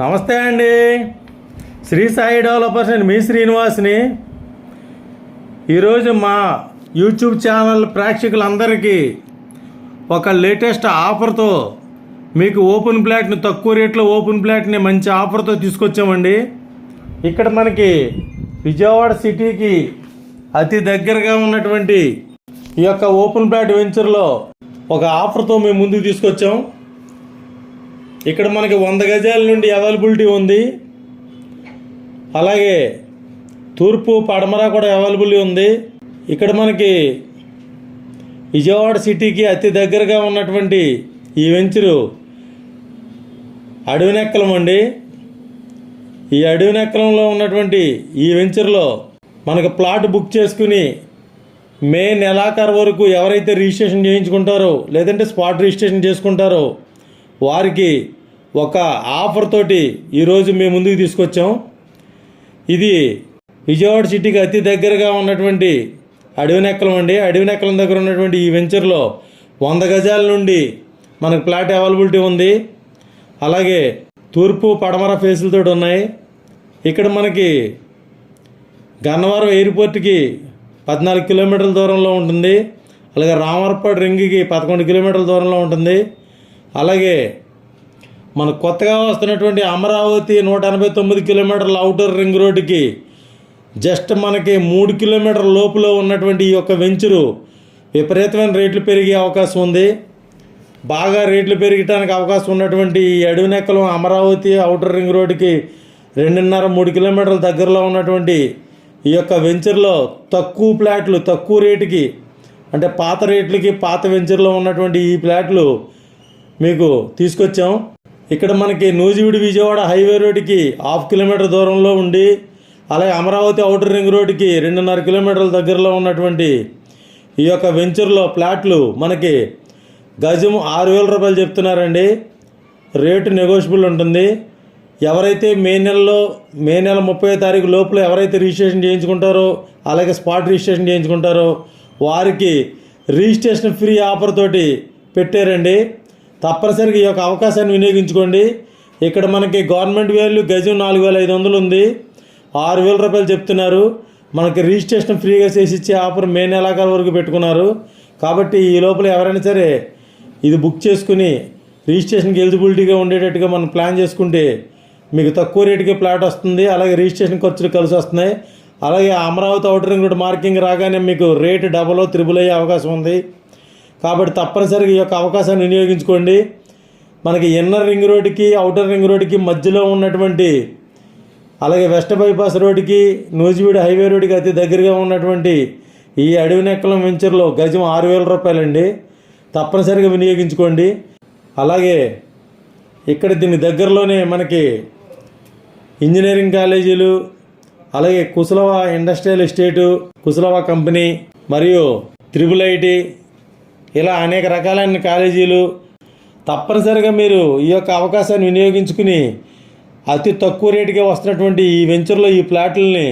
నమస్తే అండి. శ్రీ సాయి డెవలపర్స్ అండి, మీ శ్రీనివాస్ని. ఈరోజు మా యూట్యూబ్ ఛానల్ ప్రేక్షకులందరికీ ఒక లేటెస్ట్ ఆఫర్తో మీకు ఓపెన్ ప్లాట్ని తక్కువ రేట్లో ఓపెన్ ప్లాట్ని మంచి ఆఫర్తో తీసుకొచ్చామండి. ఇక్కడ మనకి విజయవాడ సిటీకి అతి దగ్గరగా ఉన్నటువంటి ఈ యొక్క ఓపెన్ ప్లాట్ వెంచర్లో ఒక ఆఫర్తో మేము ముందుకు తీసుకొచ్చాం. ఇక్కడ మనకి 100 గజాల నుండి అవైలబిలిటీ ఉంది. అలాగే తూర్పు పడమర కూడా అవైలబిలిటీ ఉంది. ఇక్కడ మనకి విజయవాడ సిటీకి అతి దగ్గరగా ఉన్నటువంటి ఈ వెంచరు అడవినెక్కలం అండి. ఈ అడవినెక్కలంలో ఉన్నటువంటి ఈ వెంచర్లో మనకు ప్లాట్ బుక్ చేసుకుని మే నెలాఖరు వరకు ఎవరైతే రిజిస్ట్రేషన్ చేయించుకుంటారో లేదంటే స్పాట్ రిజిస్ట్రేషన్ చేసుకుంటారో వారికి ఒక ఆఫర్ తోటి ఈరోజు మేము ముందుకు తీసుకొచ్చాం. ఇది విజయవాడ సిటీకి అతి దగ్గరగా ఉన్నటువంటి అడవినెక్కలం అండి. అడవినెక్కలం దగ్గర ఉన్నటువంటి ఈ వెంచర్లో 100 గజాల నుండి మనకు ప్లాట్ అవైలబిలిటీ ఉంది. అలాగే తూర్పు పడమర ఫేసులతో ఉన్నాయి. ఇక్కడ మనకి గన్నవరం ఎయిర్పోర్ట్కి 14 కిలోమీటర్ల దూరంలో ఉంటుంది. అలాగే రామవరపాడు రింగ్కి 11 కిలోమీటర్ల దూరంలో ఉంటుంది. అలాగే మన కొత్తగా వస్తున్నటువంటి అమరావతి 189 కిలోమీటర్ల అవుటర్ రింగ్ రోడ్డుకి జస్ట్ మనకి 3 కిలోమీటర్ల లోపులో ఉన్నటువంటి ఈ యొక్క వెంచరు విపరీతమైన రేట్లు పెరిగే అవకాశం ఉంది. బాగా రేట్లు పెరగడానికి అవకాశం ఉన్నటువంటి ఈ అడవినెక్కలం అమరావతి అవుటర్ రింగ్ రోడ్డుకి 2.5-3 కిలోమీటర్ల దగ్గరలో ఉన్నటువంటి ఈ యొక్క వెంచర్లో తక్కువ ప్లాట్లు తక్కువ రేటుకి, అంటే పాత రేట్లకి పాత వెంచర్లో ఉన్నటువంటి ఈ ప్లాట్లు మీకు తీసుకొచ్చాం. ఇక్కడ మనకి నూజివీడు విజయవాడ హైవే రోడ్డుకి 1/2 కిలోమీటర్ దూరంలో ఉండి, అలాగే అమరావతి అవుటర్ రింగ్ రోడ్డుకి 2.5 కిలోమీటర్ల దగ్గరలో ఉన్నటువంటి ఈ యొక్క వెంచర్లో ప్లాట్లు మనకి గజం 6,000 రూపాయలు చెప్తున్నారండి. రేటు నెగోషియబుల్ ఉంటుంది. ఎవరైతే మే నెల 30వ తారీఖు లోపల ఎవరైతే రిజిస్ట్రేషన్ చేయించుకుంటారో అలాగే స్పాట్ రిజిస్ట్రేషన్ చేయించుకుంటారో వారికి రిజిస్ట్రేషన్ ఫ్రీ ఆఫర్ తోటి పెట్టారండి. తప్పనిసరిగా ఈ యొక్క అవకాశాన్ని వినియోగించుకోండి. ఇక్కడ మనకి గవర్నమెంట్ వాల్యూ గజం 4,500 ఉంది. 6,000 రూపాయలు చెప్తున్నారు. మనకి రిజిస్ట్రేషన్ ఫ్రీగా చేసి ఇచ్చే ఆఫర్ మే నెలాఖరు వరకు పెట్టుకున్నారు. కాబట్టి ఈ లోపల ఎవరైనా సరే ఇది బుక్ చేసుకుని రిజిస్ట్రేషన్కి ఎలిజిబిలిటీగా ఉండేటట్టుగా మనం ప్లాన్ చేసుకుంటే మీకు తక్కువ రేటుకి ప్లాట్ వస్తుంది. అలాగే రిజిస్ట్రేషన్ ఖర్చులు కలిసి వస్తున్నాయి. అలాగే Amaravati outer ring road marking రాగానే మీకు రేటు డబల్ త్రిబుల్ అయ్యే అవకాశం ఉంది. కాబట్టి తప్పనిసరిగా ఈ యొక్క అవకాశాన్ని వినియోగించుకోండి. మనకి ఇన్నర్ రింగ్ రోడ్డుకి అవుటర్ రింగ్ రోడ్డుకి మధ్యలో ఉన్నటువంటి, అలాగే వెస్ట్ బైపాస్ రోడ్డుకి నూజివీడు హైవే రోడ్డుకి అతి దగ్గరగా ఉన్నటువంటి ఈ అడవినెక్కలం వెంచర్లో గజం 6,000 రూపాయలండి. తప్పనిసరిగా వినియోగించుకోండి. అలాగే ఇక్కడ దీని దగ్గరలోనే మనకి ఇంజనీరింగ్ కాలేజీలు, అలాగే Kushalava industrial estate, Kushalava company మరియు IIIT ఇలా అనేక రకాలైన కాలేజీలు. తప్పనిసరిగా మీరు ఈ యొక్క అవకాశాన్ని వినియోగించుకుని అతి తక్కువ రేటుగా వస్తున్నటువంటి ఈ వెంచర్లో ఈ ప్లాట్లని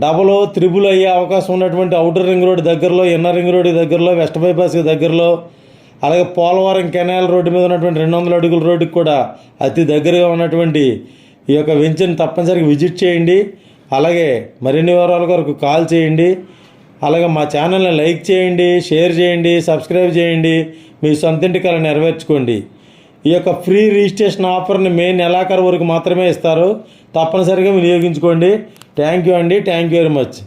డబల్ త్రిబుల్ అయ్యే అవకాశం ఉన్నటువంటి అవుటర్ రింగ్ రోడ్ దగ్గరలో, ఇన్నర్ రింగ్ రోడ్ దగ్గరలో, వెస్ట్ బైపాస్కి దగ్గరలో, అలాగే పోలవరం కెనాల్ రోడ్డు మీద ఉన్నటువంటి 200 అడుగుల రోడ్డుకి కూడా అతి దగ్గరగా ఉన్నటువంటి ఈ యొక్క వెంచర్ని తప్పనిసరిగా విజిట్ చేయండి. అలాగే మరిన్ని వివరాల కొరకు కాల్ చేయండి. అలాగే మా ఛానల్ని లైక్ చేయండి, షేర్ చేయండి, సబ్స్క్రైబ్ చేయండి. మీ సొంతింటి కల నెరవేర్చుకోండి. ఈ యొక్క ఫ్రీ రిజిస్ట్రేషన్ ఆఫర్ని మే నెలాఖరు వరకు మాత్రమే ఇస్తారు. తప్పనిసరిగా వినియోగించుకోండి. థ్యాంక్ యూ అండి. Thank you very much.